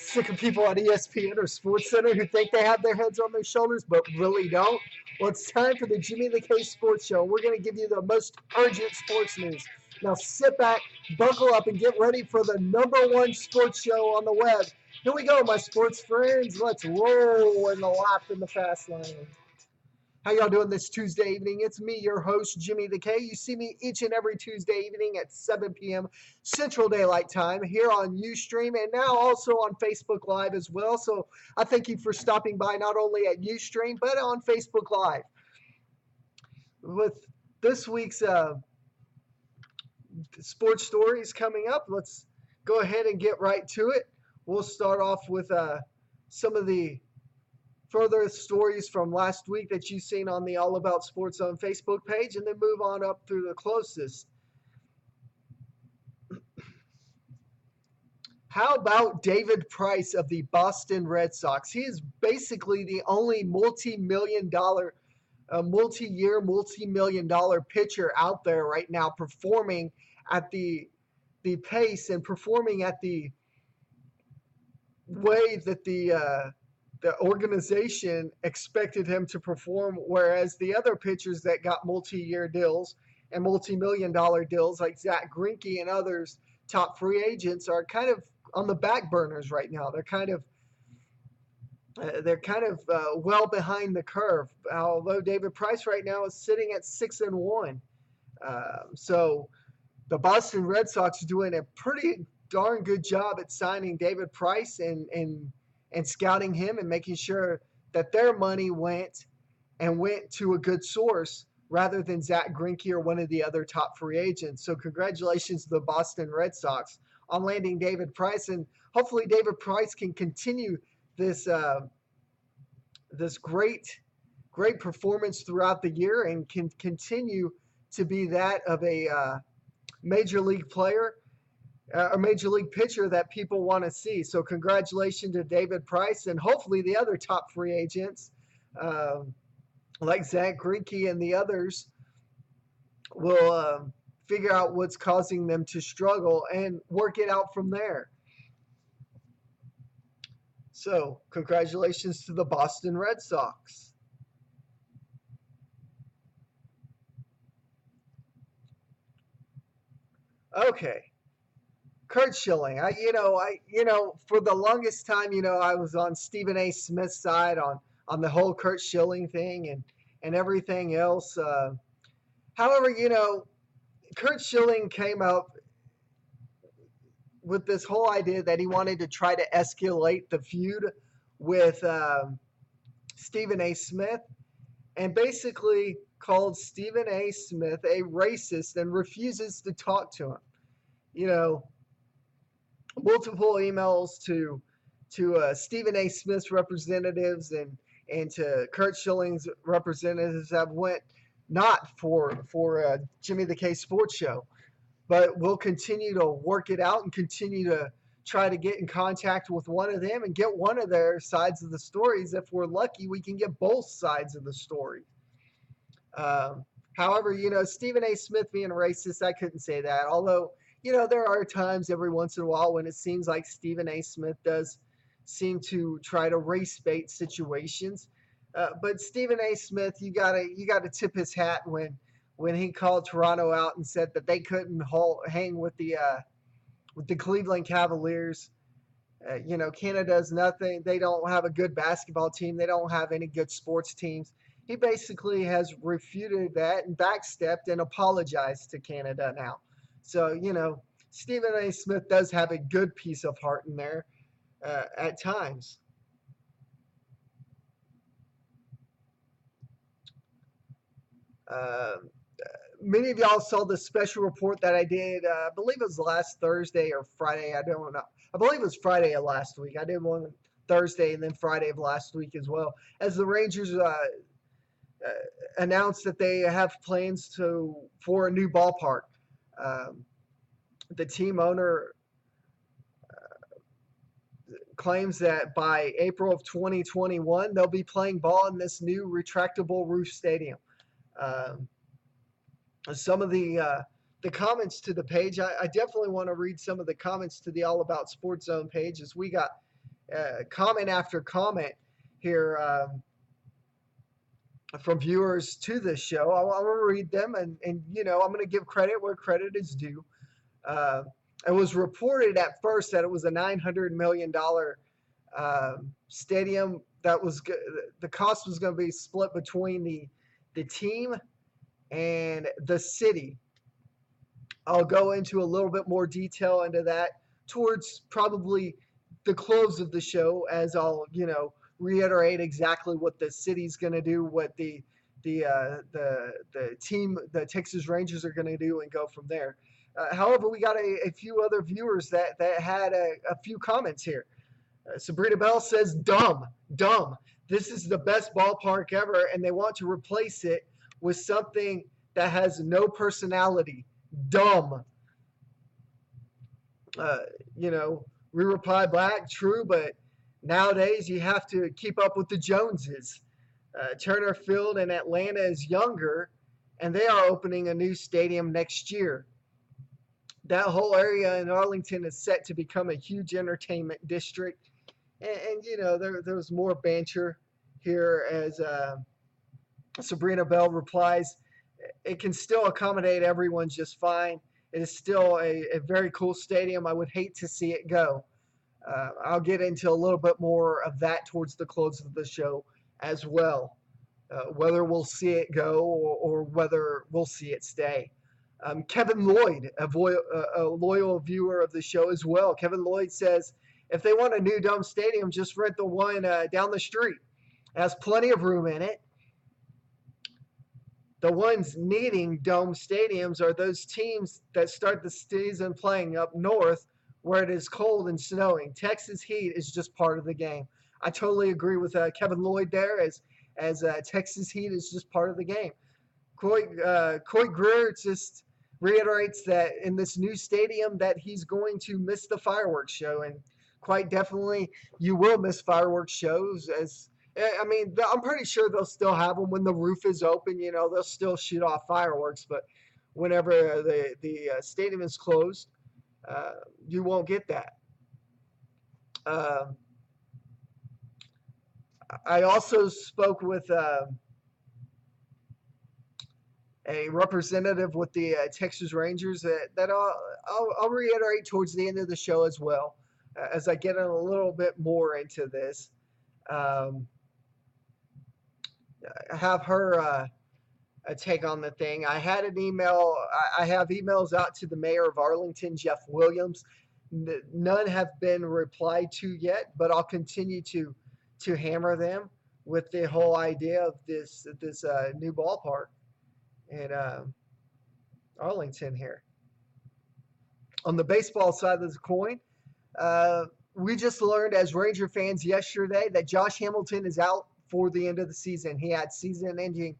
Sick of people on ESPN or SportsCenter who think they have their heads on their shoulders but really don't? Well, it's time for the Jimmy the K Sports Show. We're going to give you the most urgent sports news. Now sit back, buckle up, and get ready for the #1 sports show on the web. Here we go, my sports friends. Let's roll in the lap in the fast lane. How y'all doing this Tuesday evening? It's me, your host, Jimmy the K. You see me each and every Tuesday evening at 7 p.m. Central Daylight Time here on Ustream and now also on Facebook Live as well. So I thank you for stopping by not only at Ustream but on Facebook Live. With this week's sports stories coming up, let's go ahead and get right to it. We'll start off with some of the further stories from last week that you've seen on the All About Sports Zone Facebook page, and then move on up through the closest. How about David Price of the Boston Red Sox? He is basically the only multi-million dollar pitcher out there right now, performing at the pace and performing at the way that the organization expected him to perform, whereas the other pitchers that got multi-year deals and multi-million-dollar deals like Zach Greinke and others, top free agents, are kind of on the back burners right now. They're kind of well behind the curve. Although David Price right now is sitting at 6-1, so the Boston Red Sox are doing a pretty darn good job at signing David Price and scouting him and making sure that their money went to a good source rather than Zach Greinke or one of the other top free agents. So congratulations to the Boston Red Sox on landing David Price, and hopefully David Price can continue this great performance throughout the year and can continue to be that of a major league player, a major league pitcher that people want to see. So congratulations to David Price, and hopefully the other top free agents like Zach Greinke and the others will figure out what's causing them to struggle and work it out from there. So congratulations to the Boston Red Sox. Okay. Curt Schilling. For the longest time, I was on Stephen A. Smith's side on the whole Curt Schilling thing and everything else. However, Curt Schilling came up with this whole idea that he wanted to try to escalate the feud with Stephen A. Smith, and basically called Stephen A. Smith a racist and refuses to talk to him. Multiple emails to Stephen A. Smith's representatives and to Curt Schilling's representatives have went not for Jimmy the K Sports Show, but we'll continue to work it out and continue to try to get in contact with one of them and get one of their sides of the stories. If we're lucky, we can get both sides of the story. However, Stephen A. Smith being racist, I couldn't say that. Although, there are times every once in a while when it seems like Stephen A. Smith does seem to try to race bait situations. But Stephen A. Smith, you gotta tip his hat when he called Toronto out and said that they couldn't hang with the Cleveland Cavaliers. Canada's nothing. They don't have a good basketball team. They don't have any good sports teams. He basically has refuted that and backstepped and apologized to Canada now. So, Stephen A. Smith does have a good piece of heart in there at times. Many of y'all saw the special report that I did, I believe it was last Thursday or Friday. I don't know. I believe it was Friday of last week. I did one Thursday and then Friday of last week as well, as the Rangers announced that they have plans for a new ballpark. The team owner claims that by April of 2021, they'll be playing ball in this new retractable roof stadium. Some of the comments to the page, I definitely want to read some of the comments to the All About Sports Zone page, as we got comment after comment here from viewers to this show. I'm going to read them, and I'm going to give credit where credit is due. Uh, it was reported at first that it was a $900 million stadium. That was the cost was going to be split between the team and the city. I'll go into a little bit more detail into that towards probably the close of the show, as I'll reiterate exactly what the city's going to do, what the team, the Texas Rangers, are going to do, and go from there. However, we got a few other viewers that had a few comments here. Sabrina Bell says, dumb. This is the best ballpark ever, and they want to replace it with something that has no personality. Dumb. We reply back, true, but nowadays you have to keep up with the Joneses. Turner Field in Atlanta is younger, and they are opening a new stadium next year. That whole area in Arlington is set to become a huge entertainment district. And there was more banter here as Sabrina Bell replies, it can still accommodate everyone just fine. It is still a very cool stadium. I would hate to see it go. I'll get into a little bit more of that towards the close of the show as well, whether we'll see it go or whether we'll see it stay. Kevin Lloyd, a loyal viewer of the show as well. Kevin Lloyd says, if they want a new dome stadium, just rent the one down the street. It has plenty of room in it. The ones needing dome stadiums are those teams that start the season playing up north where it is cold and snowing. Texas heat is just part of the game. I totally agree with Kevin Lloyd there, as Texas heat is just part of the game. Coy Greer just reiterates that in this new stadium that he's going to miss the fireworks show, and quite definitely you will miss fireworks shows. I'm pretty sure they'll still have them when the roof is open. They'll still shoot off fireworks, but whenever the stadium is closed, you won't get that. I also spoke with a representative with the Texas Rangers that I'll reiterate towards the end of the show as well, as I get a little bit more into this. Have her a take on the thing. I had an email. I have emails out to the mayor of Arlington, Jeff Williams. None have been replied to yet, but I'll continue to hammer them with the whole idea of this new ballpark in Arlington here. On the baseball side of the coin, we just learned as Ranger fans yesterday that Josh Hamilton is out for the end of the season. He had season-ending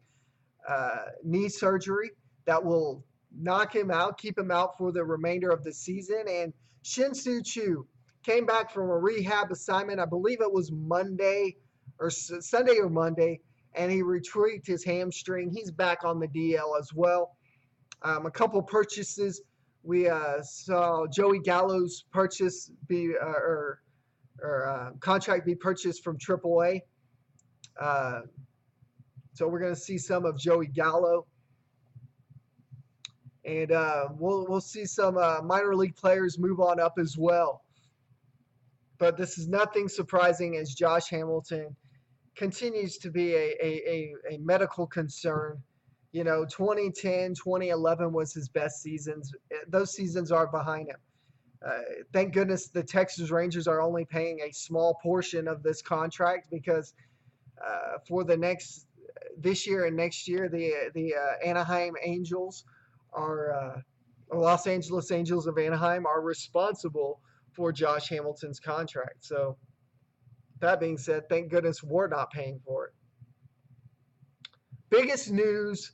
knee surgery that will knock him out, keep him out for the remainder of the season. And Shin-Soo Choo came back from a rehab assignment, I believe it was Monday or Sunday or Monday, and he retrieved his hamstring. He's back on the DL as well. A couple purchases. We saw Joey Gallo's purchase be contract be purchased from AAA. So we're going to see some of Joey Gallo, and we'll see some minor league players move on up as well. But this is nothing surprising as Josh Hamilton continues to be a medical concern. 2010, 2011 was his best seasons. Those seasons are behind him. Thank goodness the Texas Rangers are only paying a small portion of this contract, because for this year and next year, the Anaheim Angels or Los Angeles Angels of Anaheim are responsible for Josh Hamilton's contract. So that being said, thank goodness we're not paying for it. Biggest news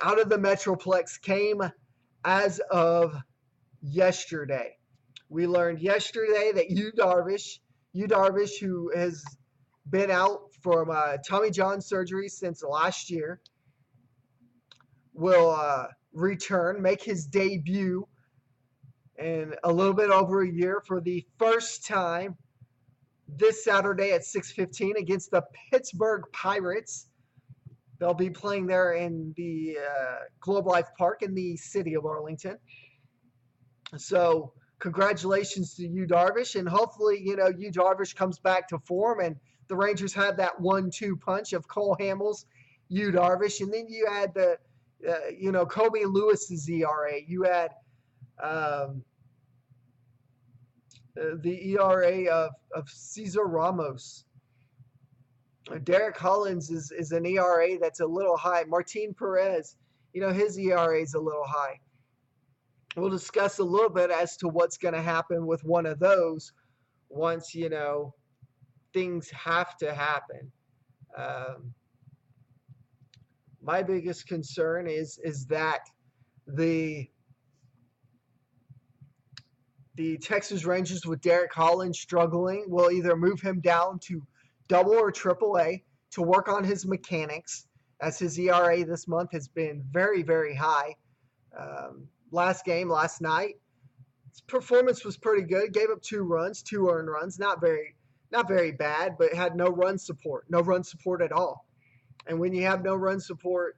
out of the Metroplex came as of yesterday. We learned yesterday that Yu Darvish, who has been out from Tommy John surgery since last year, will return, make his debut in a little bit over a year for the first time this Saturday at 6:15 against the Pittsburgh Pirates. They'll be playing there in the Globe Life Park in the city of Arlington. So congratulations to Yu Darvish, and hopefully, Yu Darvish comes back to form, and the Rangers have that 1-2 punch of Cole Hamels, Yu Darvish, and then you add the, Kobe Lewis's ERA. You add um, the ERA of Cesar Ramos. Derek Collins is an ERA that's a little high. Martin Perez, his ERA is a little high. We'll discuss a little bit as to what's going to happen with one of those once, things have to happen. My biggest concern is that the Texas Rangers with Derek Collins struggling will either move him down to double or triple A to work on his mechanics, as his ERA this month has been very, very high. Last night, his performance was pretty good. Gave up 2 runs, 2 earned runs, not very bad, but had no run support at all. And when you have no run support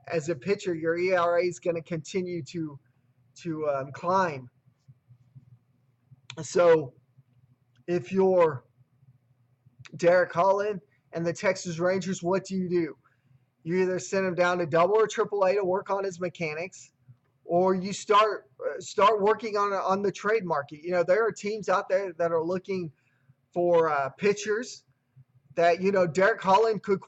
as a pitcher, your ERA is going to continue to climb. So if you're Derek Holland and the Texas Rangers, what do? You either send him down to double or triple A to work on his mechanics, or you start working on the trade market. There are teams out there that are looking for pitchers that, Derek Holland could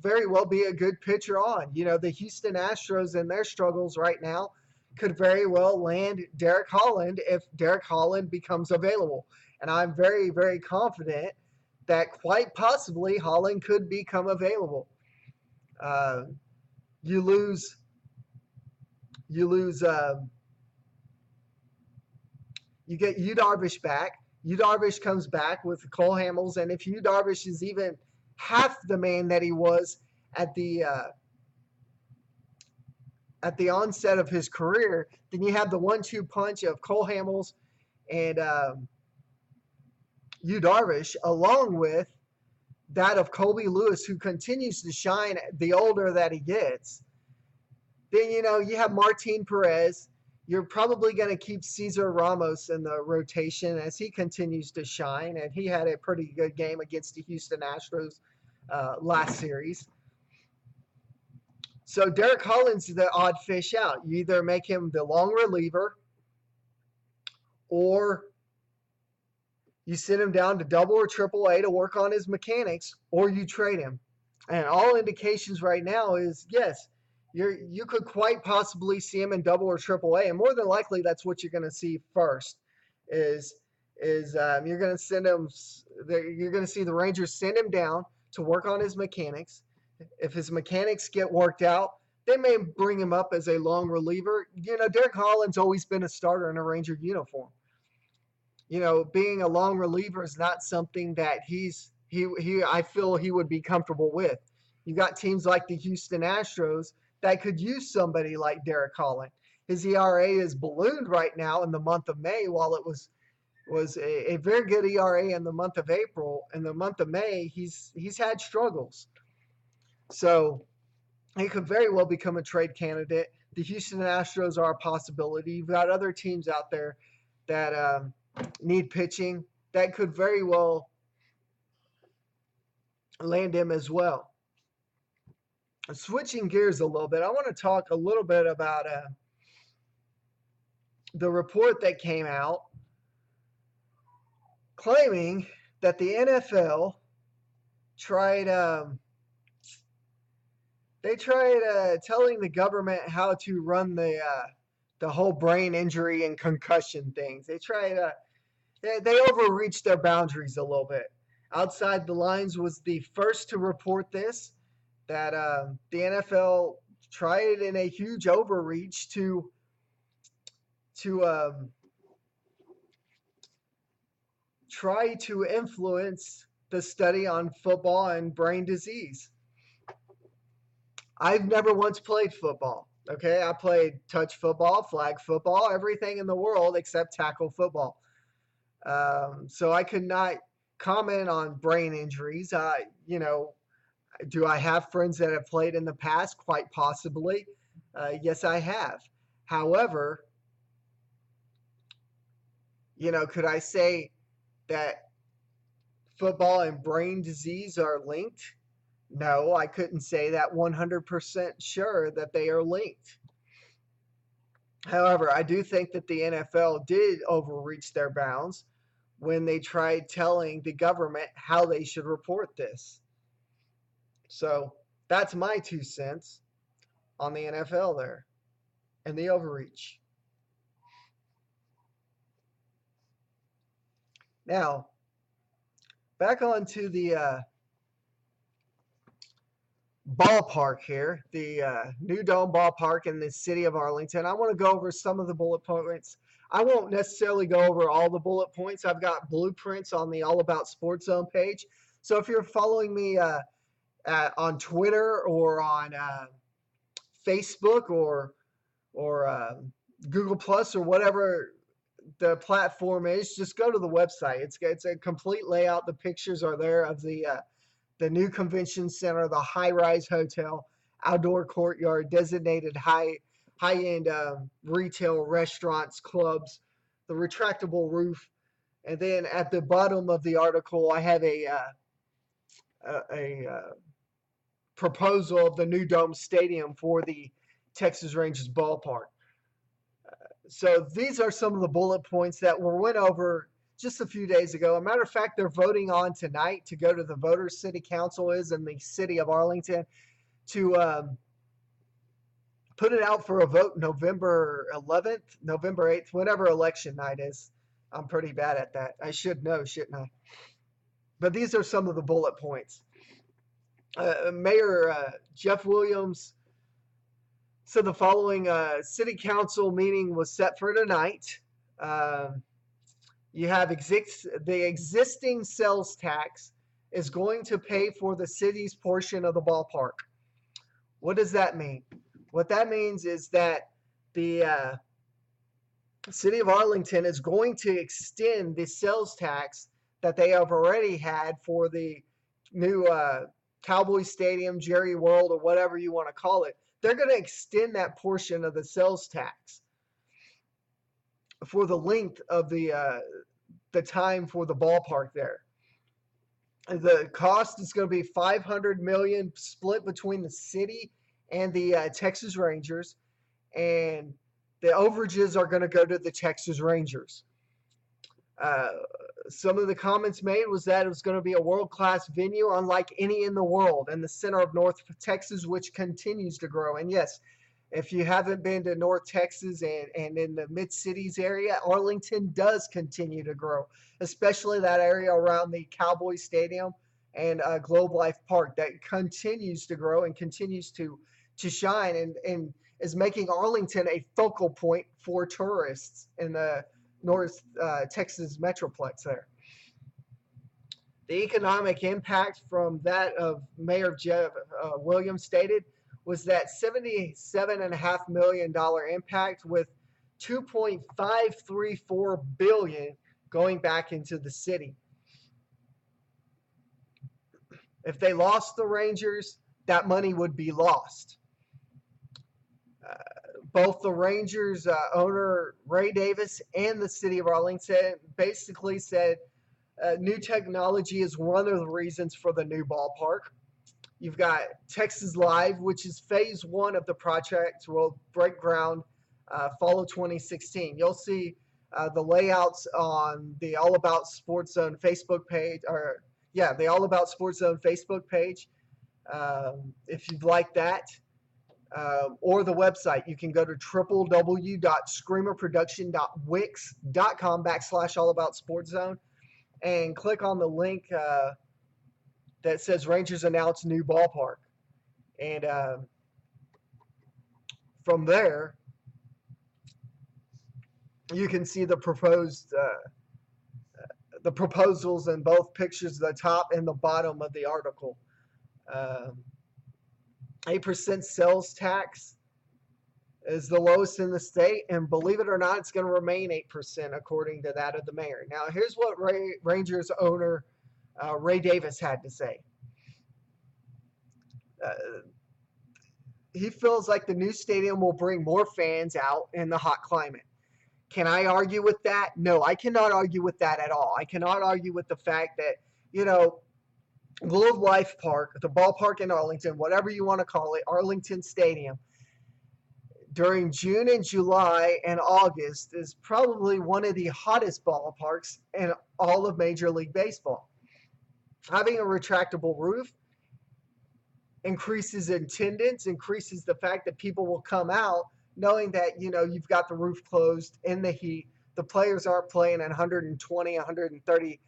very well be a good pitcher on. The Houston Astros and their struggles right now could very well land Derek Holland if Derek Holland becomes available. And I'm very, very confident that quite possibly Holland could become available. You lose you get Yu Darvish back. Yu Darvish comes back with Cole Hamels, and if Yu Darvish is even half the man that he was at the onset of his career, then you have the 1-2 punch of Cole Hamels and Yu Darvish, along with that of Colby Lewis, who continues to shine the older that he gets. Then, you have Martin Perez. You're probably going to keep Cesar Ramos in the rotation as he continues to shine, and he had a pretty good game against the Houston Astros last series. So Derek Collins is the odd fish out. You either make him the long reliever, or you send him down to double or triple A to work on his mechanics, or you trade him. And all indications right now is, yes, you could quite possibly see him in double or triple A, and more than likely that's what you're going to see first. You're going to send him. You're going to see the Rangers send him down to work on his mechanics. If his mechanics get worked out, they may bring him up as a long reliever. Derek Holland's always been a starter in a Ranger uniform. Being a long reliever is not something that I feel he would be comfortable with. You got teams like the Houston Astros that could use somebody like Derek Holland. His ERA is ballooned right now in the month of May, while it was a very good ERA in the month of April. In the month of May, he's had struggles. So he could very well become a trade candidate. The Houston Astros are a possibility. You've got other teams out there that need pitching that could very well land him as well. Switching gears a little bit, I want to talk a little bit about the report that came out claiming that the NFL tried telling the government how to run the whole brain injury and concussion things. They overreached their boundaries a little bit. Outside the Lines was the first to report this, that the NFL tried in a huge overreach to try to influence the study on football and brain disease. I've never once played football. Okay, I played touch football, flag football, everything in the world except tackle football. So I could not comment on brain injuries. Do I have friends that have played in the past? Quite possibly. Yes, I have. However, could I say that football and brain disease are linked? No, I couldn't say that 100% sure that they are linked. However, I do think that the NFL did overreach their bounds when they tried telling the government how they should report this. So that's my 2 cents on the NFL there and the overreach. Now, back on to the ballpark here, the new dome ballpark in the city of Arlington. I want to go over some of the bullet points. I won't necessarily go over all the bullet points. I've got blueprints on the All About Sports Zone page. So if you're following me on Twitter or on Facebook or Google Plus or whatever the platform is, just go to the website. It's a complete layout. The pictures are there of the new convention center, the high-rise hotel, outdoor courtyard, designated high-end retail, restaurants, clubs, the retractable roof, and then at the bottom of the article, I have a proposal of the new dome stadium for the Texas Rangers ballpark. So these are some of the bullet points that were went over just a few days ago. A matter of fact, they're voting on tonight to go to the voters. City Council is in the city of Arlington to put it out for a vote November 11th, November 8th, whenever election night is. I'm pretty bad at that. I should know, shouldn't I? But these are some of the bullet points. Mayor Jeff Williams said the following: city council meeting was set for tonight. You have the existing sales tax is going to pay for the city's portion of the ballpark. What does that mean? What that means is that the city of Arlington is going to extend the sales tax that they have already had for the new Cowboy Stadium, Jerry World, or whatever you want to call it. They're going to extend that portion of the sales tax for the length of the time for the ballpark there. The cost is going to be $500 million split between the city and the Texas Rangers, and the overages are going to go to the Texas Rangers. Some of the comments made was that it was going to be a world-class venue unlike any in the world in the center of North Texas, which continues to grow. And yes, if you haven't been to North Texas and in the mid-cities area, Arlington does continue to grow, especially that area around the Cowboy Stadium and Globe Life Park that continues to grow and continues to shine and is making Arlington a focal point for tourists in the North Texas Metroplex there. The economic impact from that of Mayor Jeff Williams stated was that $77.5 million impact, with $2.534 billion going back into the city. If they lost the Rangers, that money would be lost. Both the Rangers owner Ray Davis and the city of Arlington basically said new technology is one of the reasons for the new ballpark. You've got Texas Live, which is phase one of the project, will break ground fall of 2016. You'll see the layouts on the All About Sports Zone Facebook page, the All About Sports Zone Facebook page. If you'd like that. Or the website, you can go to www.screamerproduction.wix.com/allaboutsportszone and click on the link that says Rangers announce new ballpark. And from there, you can see the proposals in both pictures, the top and the bottom of the article. 8% sales tax is the lowest in the state, and believe it or not, it's going to remain 8% according to that of the mayor. Now, here's what Rangers owner Ray Davis had to say. Uh, he feels like the new stadium will bring more fans out in the hot climate. Can I argue with that? No, I cannot argue with that at all. I cannot argue with the fact that, you know, Globe Life Park, the ballpark in Arlington, whatever you want to call it, Arlington Stadium, during June and July and August is probably one of the hottest ballparks in all of Major League Baseball. Having a retractable roof increases attendance, increases the fact that people will come out knowing that, you know, you've got the roof closed in the heat. The players aren't playing at 120, 130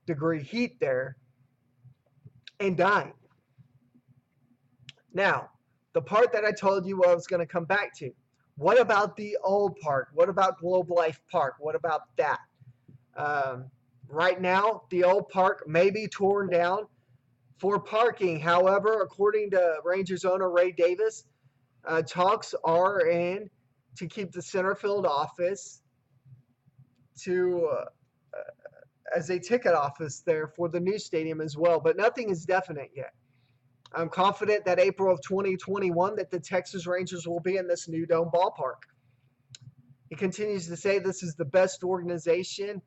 degree heat there and dying. Now, the part that I told you I was going to come back to. What about the old park? What about Globe Life Park? What about that? Right now, the old park may be torn down for parking. However, according to Rangers owner Ray Davis, talks are in to keep the center field office to as a ticket office there for the new stadium as well. But nothing is definite yet. I'm confident that April of 2021 that the Texas Rangers will be in this new dome ballpark. He continues to say this is the best organization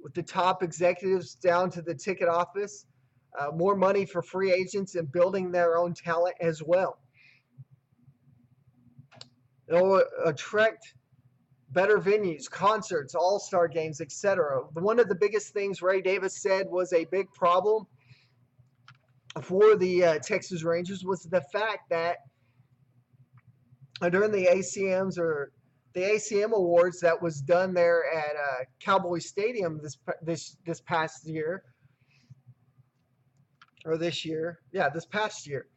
with the top executives down to the ticket office, more money for free agents and building their own talent as well. It'll attract better venues, concerts, all-star games, etc. One of the biggest things Ray Davis said was a big problem for the Texas Rangers was the fact that during the ACMs or the ACM Awards that was done there at Cowboy Stadium this past year, or this year, this past year,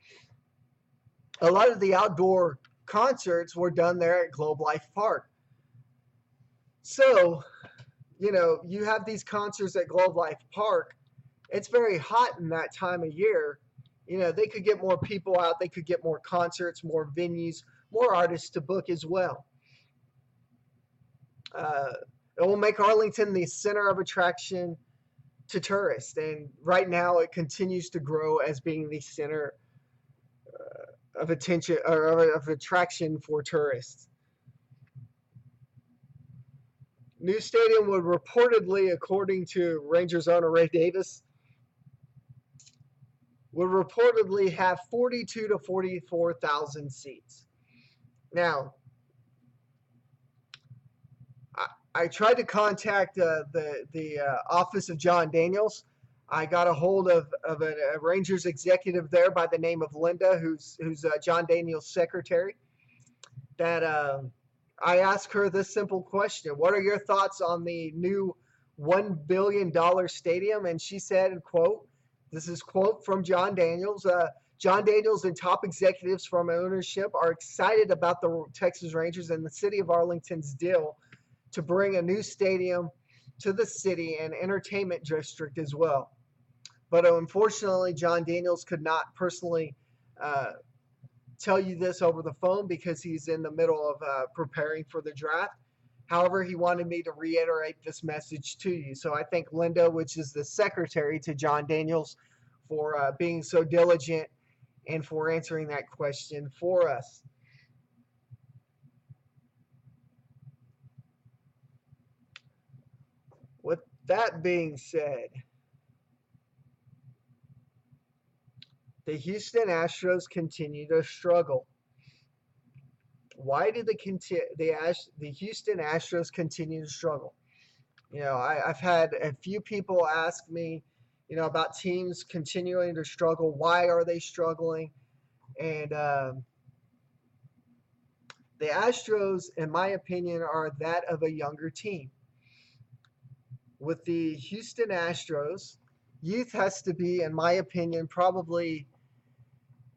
a lot of the outdoor concerts were done there at Globe Life Park. So, you know, you have these concerts at Globe Life Park. It's very hot in that time of year. You know, they could get more people out. They could get more concerts, more venues, more artists to book as well. It will make Arlington the center of attraction to tourists. And right now it continues to grow as being the center of attention or of attraction for tourists. New stadium would reportedly, according to Rangers owner Ray Davis, would reportedly have 42 to 44,000 seats. Now, I tried to contact the office of Jon Daniels. I got a hold of a Rangers executive there by the name of Linda, who's Jon Daniels' secretary. That I asked her this simple question: what are your thoughts on the new $1 billion stadium? And she said, and quote, this is quote from Jon Daniels, Jon Daniels and top executives from ownership are excited about the Texas Rangers and the city of Arlington's deal to bring a new stadium to the city and entertainment district as well. But unfortunately, Jon Daniels could not personally tell you this over the phone because he's in the middle of preparing for the draft. However, he wanted me to reiterate this message to you. So I thank Linda, which is the secretary to Jon Daniels, for being so diligent and for answering that question for us. With that being said, the Houston Astros continue to struggle. Why do the Houston Astros continue to struggle? You know, I've had a few people ask me, you know, about teams continuing to struggle. Why are they struggling? And the Astros, in my opinion, are that of a younger team. With the Houston Astros, youth has to be, in my opinion, probably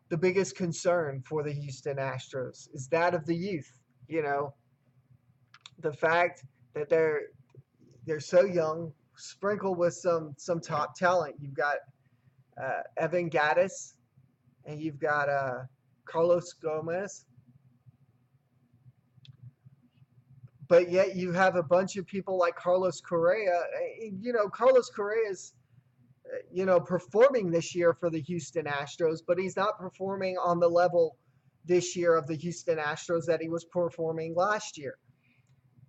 the biggest concern for the Houston Astros is that of the youth. You know, the fact that they're so young, sprinkled with some top talent. You've got Evan Gattis, and you've got Carlos Gomez. but yet you have a bunch of people like Carlos Correa. Carlos Correa is, performing this year for the Houston Astros, but he's not performing on the level this year of the Houston Astros that he was performing last year.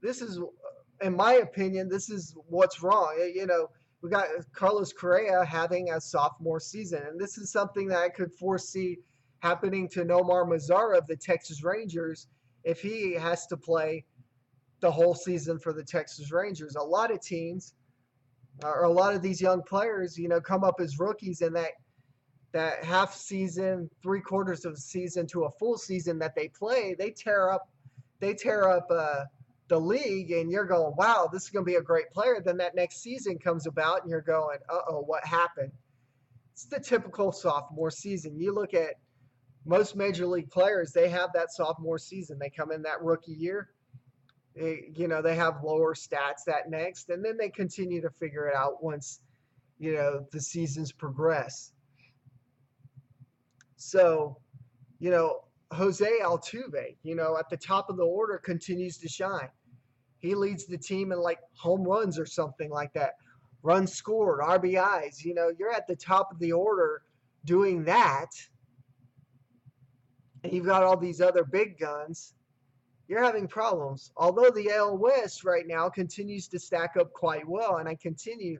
This is, in my opinion, this is what's wrong. We got Carlos Correa having a sophomore season, and this is something that I could foresee happening to Nomar Mazara of the Texas Rangers if he has to play the whole season for the Texas Rangers. A lot of teams, or a lot of these young players, come up as rookies, and that half season, 3/4 of the season to a full season that they play, they tear up the league, and you're going, wow, this is going to be a great player. Then that next season comes about, and you're going, uh-oh, what happened? It's the typical sophomore season. You look at most major league players, they have that sophomore season. They come in that rookie year. They have lower stats that next, and then they continue to figure it out once, the seasons progress. So, Jose Altuve, at the top of the order continues to shine. He leads the team in like home runs or something like that. Runs scored, RBIs. You're at the top of the order doing that. And you've got all these other big guns. You're having problems. Although the AL West right now continues to stack up quite well, and I continue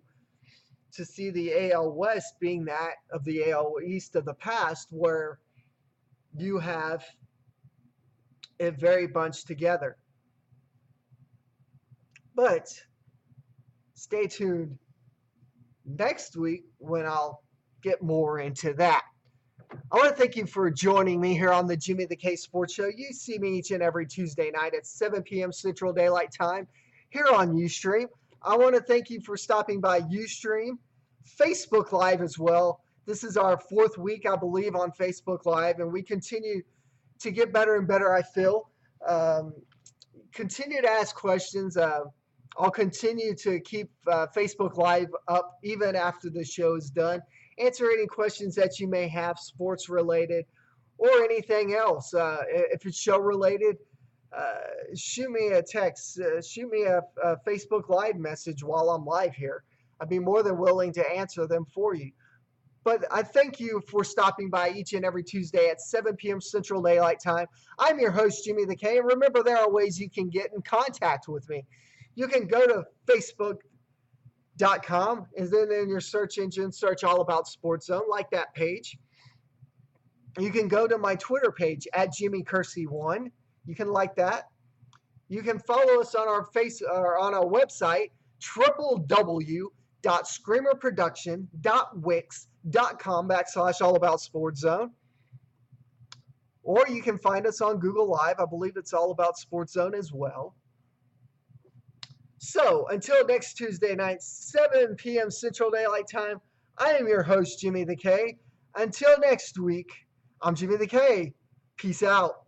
to see the AL West being that of the AL East of the past, where you have it very bunched together. But stay tuned next week when I'll get more into that. I want to thank you for joining me here on the Jimmy the K Sports Show. You see me each and every Tuesday night at 7 p.m. Central Daylight Time here on Ustream. I want to thank you for stopping by Ustream, Facebook Live as well. This is our 4th week, I believe, on Facebook Live, and we continue to get better and better, I feel. Continue to ask questions. I'll continue to keep Facebook Live up even after the show is done. Answer any questions that you may have, sports related or anything else. If it's show related, shoot me a text, shoot me a Facebook Live message while I'm live here. I'd be more than willing to answer them for you. But I thank you for stopping by each and every Tuesday at 7 p.m. Central Daylight Time. I'm your host, Jimmy the K. And remember, there are ways you can get in contact with me. You can go to Facebook.com, and then in your search engine, search All About Sports Zone, like that page. You can go to my Twitter page at Jimmy Kersey1. You can like that. You can follow us on our on our website, www.screamerproduction.wix.com/allaboutsportszone. Or you can find us on Google Live. I believe it's All About Sports Zone as well. So, until next Tuesday night, 7 p.m. Central Daylight Time, I am your host, Jimmy the K. Until next week, I'm Jimmy the K. Peace out.